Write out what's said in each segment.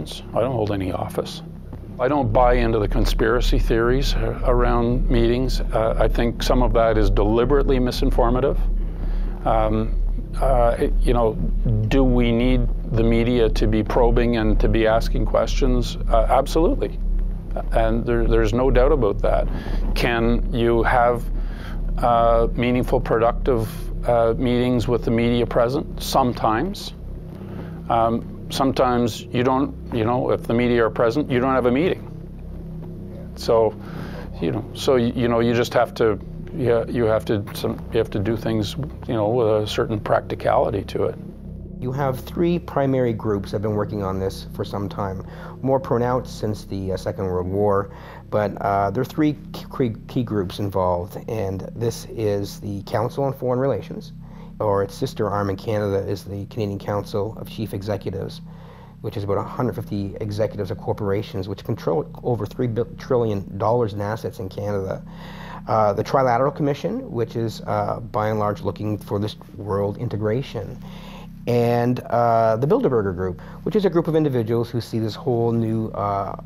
positions. I don't hold any office. I don't buy into the conspiracy theories around meetings. I think some of that is deliberately misinformative. You know, do we need the media to be probing and to be asking questions? Absolutely. And there's no doubt about that. Can you have meaningful, productive meetings with the media present? Sometimes. Sometimes you don't, you know, if the media are present, you don't have a meeting. So, you know, you just have to, you have to do things, you know, with a certain practicality to it. You have three primary groups that have been working on this for some time, more pronounced since the Second World War, but there are three key groups involved, and this is the Council on Foreign Relations, or its sister arm in Canada is the Canadian Council of Chief Executives, which is about 150 executives of corporations which control over $3 trillion in assets in Canada. The Trilateral Commission, which is by and large looking for this world integration. And the Bilderberg Group, which is a group of individuals who see this whole new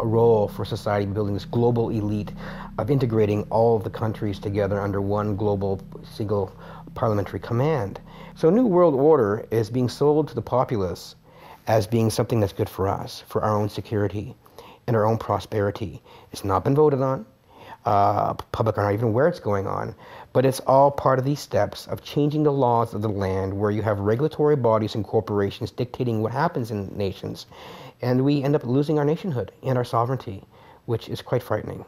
role for society, building this global elite of integrating all of the countries together under one global single parliamentary command. So a new world order is being sold to the populace as being something that's good for us, for our own security and our own prosperity. It's not been voted on. Public are not even aware it's going on, but it's all part of these steps of changing the laws of the land, where you have regulatory bodies and corporations dictating what happens in nations, and we end up losing our nationhood and our sovereignty, which is quite frightening.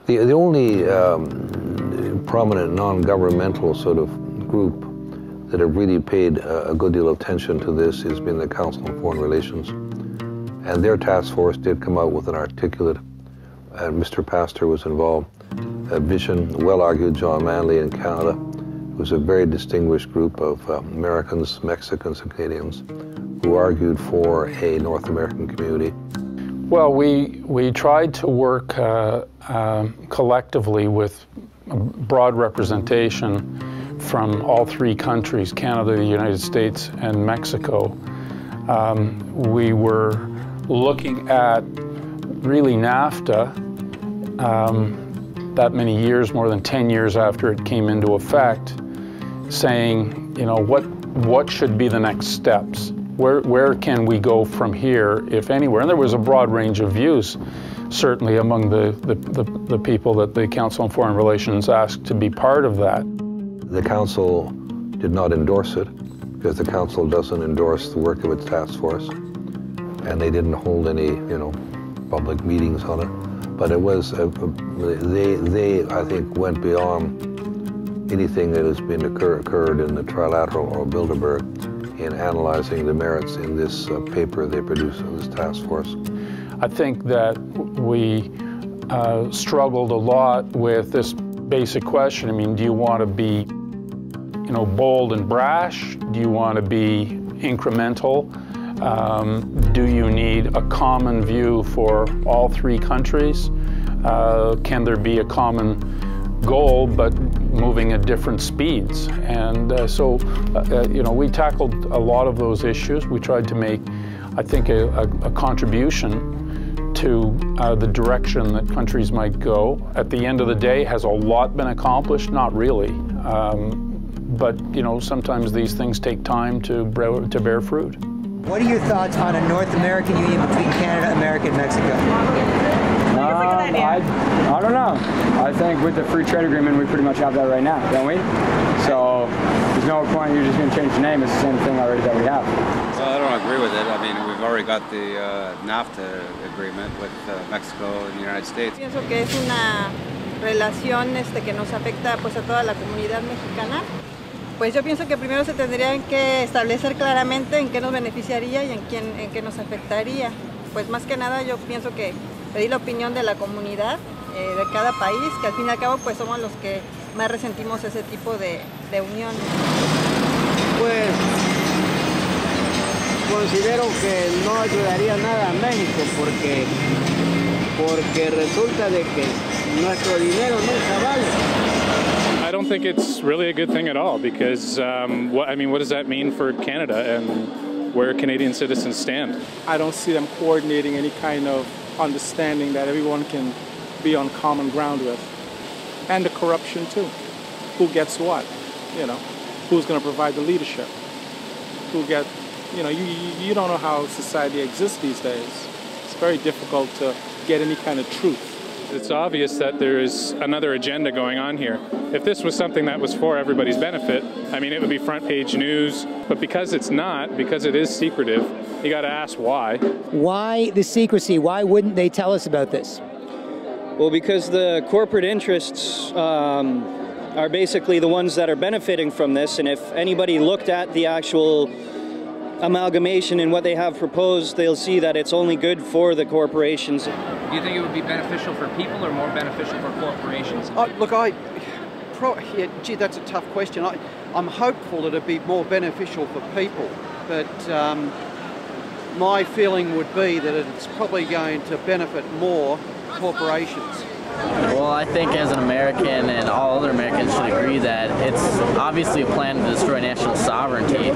The only prominent non-governmental sort of group that have really paid a good deal of attention to this has been the Council on Foreign Relations, and their task force did come out with an articulate, and Mr. Pastor was involved, a vision, well-argued. John Manley in Canada. It was a very distinguished group of Americans, Mexicans, and Canadians who argued for a North American community. Well, we tried to work collectively with a broad representation from all three countries, Canada, the United States, and Mexico. We were looking at really NAFTA, that many years, more than 10 years after it came into effect, saying, you know, what should be the next steps? Where can we go from here, if anywhere? And there was a broad range of views, certainly among the people that the Council on Foreign Relations asked to be part of that. The Council did not endorse it, because the Council doesn't endorse the work of its task force, and they didn't hold any, you know, public meetings on it. But it was, they I think, went beyond anything that has been occurred in the Trilateral or Bilderberg in analyzing the merits in this paper they produced in this task force. I think that we struggled a lot with this basic question. I mean, do you want to be, you know, bold and brash? Do you want to be incremental? Do you need a common view for all three countries? Can there be a common goal, but moving at different speeds? And you know, we tackled a lot of those issues. We tried to make, I think, a contribution to the direction that countries might go. At the end of the day, has a lot been accomplished? Not really. But, you know, sometimes these things take time to bear fruit. What are your thoughts on a North American Union between Canada, America, and Mexico? I don't know. I think with the free trade agreement, we pretty much have that right now, don't we? So there's no point. You're just going to change the name. It's the same thing already that we have. Well, I don't agree with it. I mean, we've already got the NAFTA agreement with Mexico and the United States. Pienso que es una relación que nos afecta pues a toda la comunidad mexicana. Pues yo pienso que primero se tendrían que establecer claramente en qué nos beneficiaría y en qué nos afectaría. Pues más que nada yo pienso que pedir la opinión de la comunidad de cada país, que al fin y al cabo pues somos los que más resentimos ese tipo de unión. Pues considero que no ayudaría nada a México porque resulta de que nuestro dinero nunca vale. I don't think it's really a good thing at all, because what does that mean for Canada? And where Canadian citizens stand. I don't see them coordinating any kind of understanding that everyone can be on common ground with. And the corruption too. Who gets what? You know, who's going to provide the leadership? Who get, you know, you don't know how society exists these days. It's very difficult to get any kind of truth. It's obvious that there is another agenda going on here. If this was something that was for everybody's benefit, I mean, it would be front page news. But because it's not, because it is secretive, you got to ask why. Why the secrecy? Why wouldn't they tell us about this? Well, because the corporate interests are basically the ones that are benefiting from this. And if anybody looked at the actual amalgamation and what they have proposed, they'll see that it's only good for the corporations. Do you think it would be beneficial for people or more beneficial for corporations? Look, gee, that's a tough question. I'm hopeful that it'd be more beneficial for people, but my feeling would be that it's probably going to benefit more corporations. Well, I think as an American and all other Americans should agree that it's obviously a plan to destroy national sovereignty.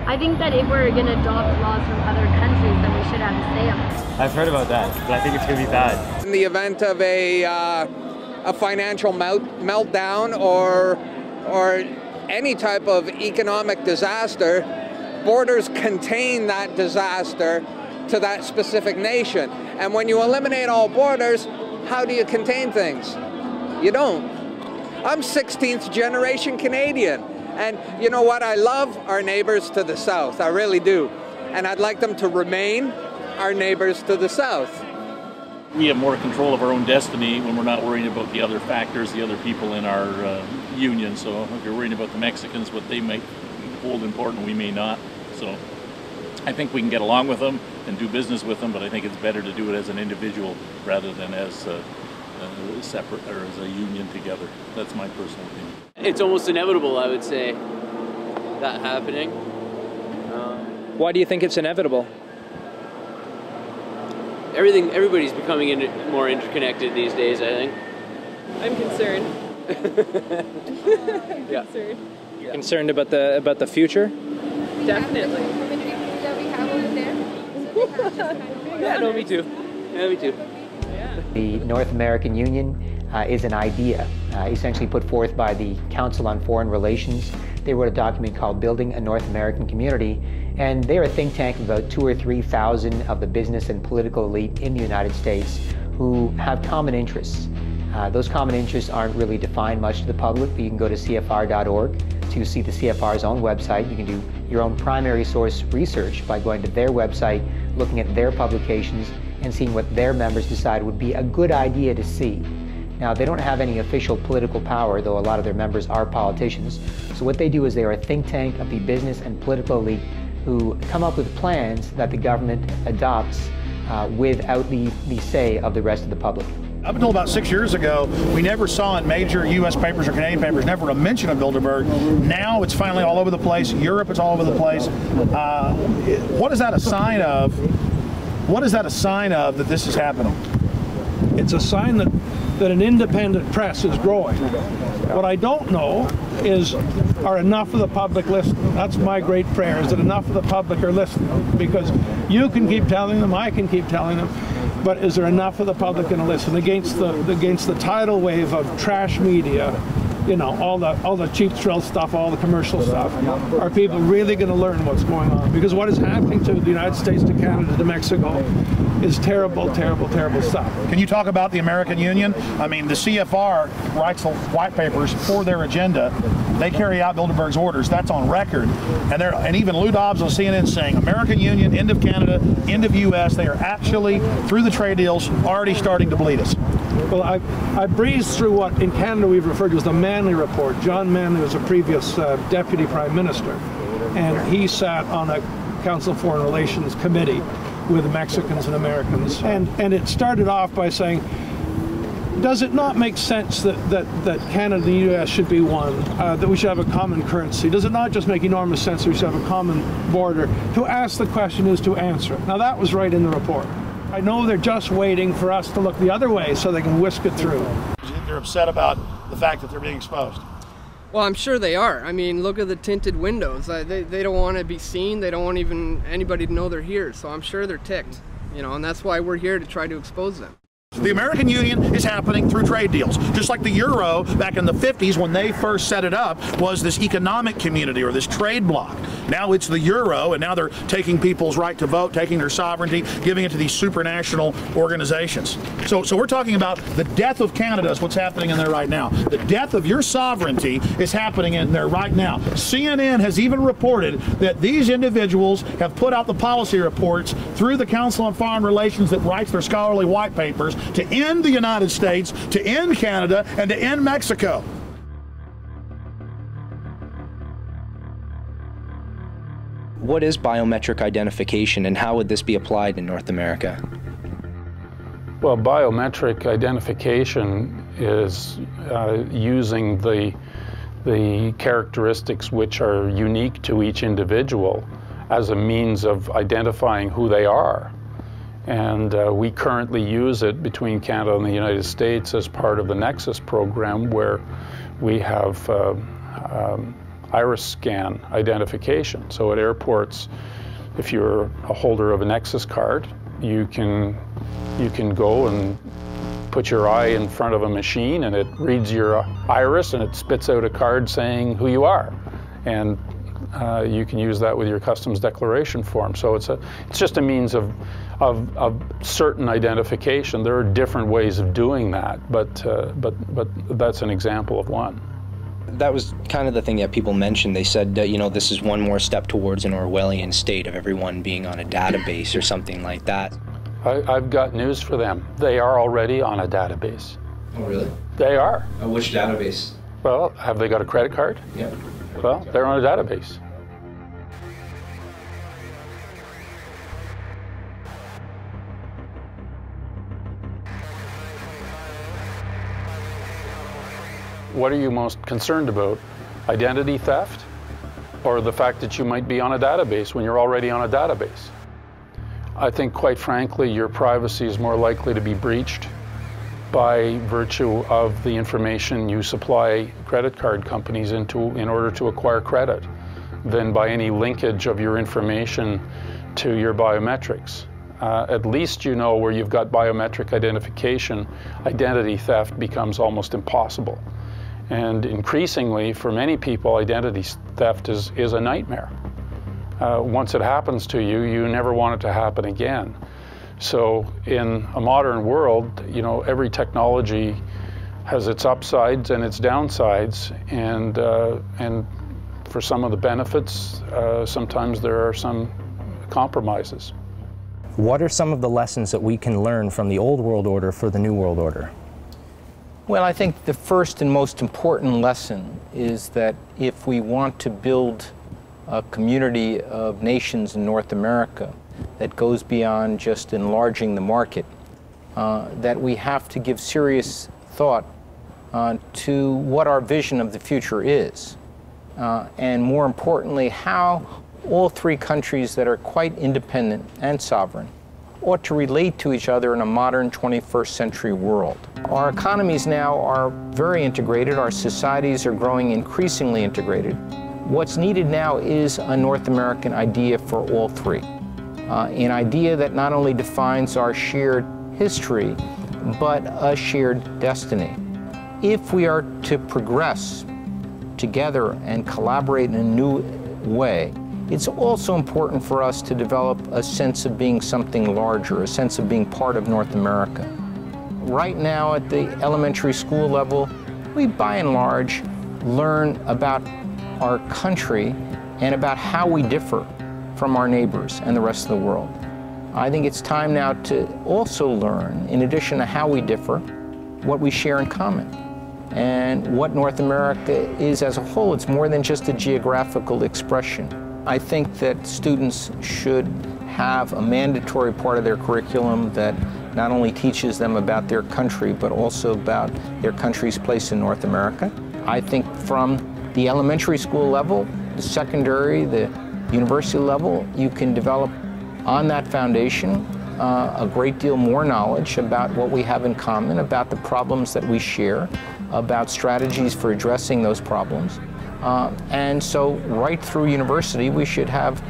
I think that if we're going to adopt laws from other countries, then we should have a say on it. I've heard about that, but I think it's going to be bad. In the event of a financial meltdown or any type of economic disaster, borders contain that disaster to that specific nation. And when you eliminate all borders, how do you contain things? You don't. I'm 16th generation Canadian. And you know what? I love our neighbors to the south. I really do. And I'd like them to remain our neighbors to the south. We have more control of our own destiny when we're not worrying about the other factors, the other people in our union. So if you're worrying about the Mexicans, what they might hold important, we may not. So I think we can get along with them and do business with them, but I think it's better to do it as an individual rather than as separate or as a union together. That's my personal opinion. It's almost inevitable, I would say, that happening. Why do you think it's inevitable? Everybody's becoming more interconnected these days, I think. I'm concerned. Yeah. Concerned. You're concerned about the future? Definitely. Yeah, no, me too. Yeah, me too. The North American Union is an idea essentially put forth by the Council on Foreign Relations. They wrote a document called Building a North American Community, and they're a think tank of about 2,000 or 3,000 of the business and political elite in the United States who have common interests. Those common interests aren't really defined much to the public, but you can go to CFR.org to see the CFR's own website. You can do your own primary source research by going to their website, looking at their publications, and seeing what their members decide would be a good idea to see. Now, they don't have any official political power, though a lot of their members are politicians. So what they do is they are a think tank of the business and political elite who come up with plans that the government adopts without the say of the rest of the public. Up until about 6 years ago, we never saw in major U.S. papers or Canadian papers, never a mention of Bilderberg. Now it's finally all over the place. Europe, it's all over the place. What is that a sign of? What is that a sign of that this is happening? It's a sign that an independent press is growing. What I don't know is, are enough of the public listening? That's my great prayer, is that enough of the public are listening. Because you can keep telling them, I can keep telling them, but is there enough of the public going to listen against the tidal wave of trash media? You know, all the cheap thrill stuff, all the commercial stuff. Are people really going to learn what's going on? Because what is happening to the United States, to Canada, to Mexico is terrible, terrible, terrible stuff. Can you talk about the American Union? I mean, the CFR writes the white papers for their agenda. They carry out Bilderberg's orders. That's on record. And even Lou Dobbs on CNN saying, American Union, end of Canada, end of U.S. They are actually, through the trade deals, already starting to bleed us. Well, I breezed through what in Canada we've referred to as the Manley Report. John Manley was a previous Deputy Prime Minister, and he sat on a Council of Foreign Relations committee with Mexicans and Americans. And it started off by saying, does it not make sense that Canada and the U.S. should be one, that we should have a common currency? Does it not just make enormous sense that we should have a common border? To ask the question is to answer it. Now that was right in the report. I know they're just waiting for us to look the other way so they can whisk it through. They're upset about the fact that they're being exposed. Well, I'm sure they are. I mean, look at the tinted windows. They don't want to be seen. They don't want even anybody to know they're here. So I'm sure they're ticked, you know, and that's why we're here to try to expose them. The American Union is happening through trade deals. Just like the Euro back in the 50s when they first set it up was this economic community or this trade bloc. Now it's the Euro, and now they're taking people's right to vote, taking their sovereignty, giving it to these supranational organizations. So we're talking about the death of Canada is what's happening in there right now. The death of your sovereignty is happening in there right now. CNN has even reported that these individuals have put out the policy reports through the Council on Foreign Relations that writes their scholarly white papers to end the United States, to end Canada, and to end Mexico. What is biometric identification, and how would this be applied in North America? Well, biometric identification is using the characteristics which are unique to each individual as a means of identifying who they are. And we currently use it between Canada and the United States as part of the Nexus program, where we have iris scan identification. So at airports, if you're a holder of a Nexus card, you can go and put your eye in front of a machine, and it reads your iris and it spits out a card saying who you are. And you can use that with your customs declaration form. So it's just a means of certain identification. There are different ways of doing that, but that's an example of one. That was kind of the thing that people mentioned. They said that, you know, this is one more step towards an Orwellian state of everyone being on a database or something like that. I've got news for them. They are already on a database. Oh, really? They are. Which database? Well, have they got a credit card? Yeah. Well, they're on a database. What are you most concerned about? Identity theft, or the fact that you might be on a database when you're already on a database? I think, quite frankly, your privacy is more likely to be breached by virtue of the information you supply credit card companies in order to acquire credit than by any linkage of your information to your biometrics. At least you know where you've got biometric identification, identity theft becomes almost impossible. And increasingly, for many people, identity theft is a nightmare. Once it happens to you, you never want it to happen again. So in a modern world, you know, every technology has its upsides and its downsides, and for some of the benefits, sometimes there are some compromises. What are some of the lessons that we can learn from the old world order for the new world order? Well, I think the first and most important lesson is that if we want to build a community of nations in North America that goes beyond just enlarging the market, that we have to give serious thought to what our vision of the future is. And more importantly, how all three countries that are quite independent and sovereign ought to relate to each other in a modern 21st century world. Our economies now are very integrated. Our societies are growing increasingly integrated. What's needed now is a North American idea for all three. An idea that not only defines our shared history, but a shared destiny. If we are to progress together and collaborate in a new way, it's also important for us to develop a sense of being something larger, a sense of being part of North America. Right now at the elementary school level, we by and large learn about our country and about how we differ from our neighbors and the rest of the world. I think it's time now to also learn, in addition to how we differ, what we share in common. And what North America is as a whole. It's more than just a geographical expression. I think that students should have a mandatory part of their curriculum that not only teaches them about their country, but also about their country's place in North America. I think from the elementary school level, the secondary, the university level, you can develop on that foundation a great deal more knowledge about what we have in common, about the problems that we share, about strategies for addressing those problems. And so right through university, we should have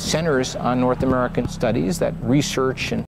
centers on North American studies that research and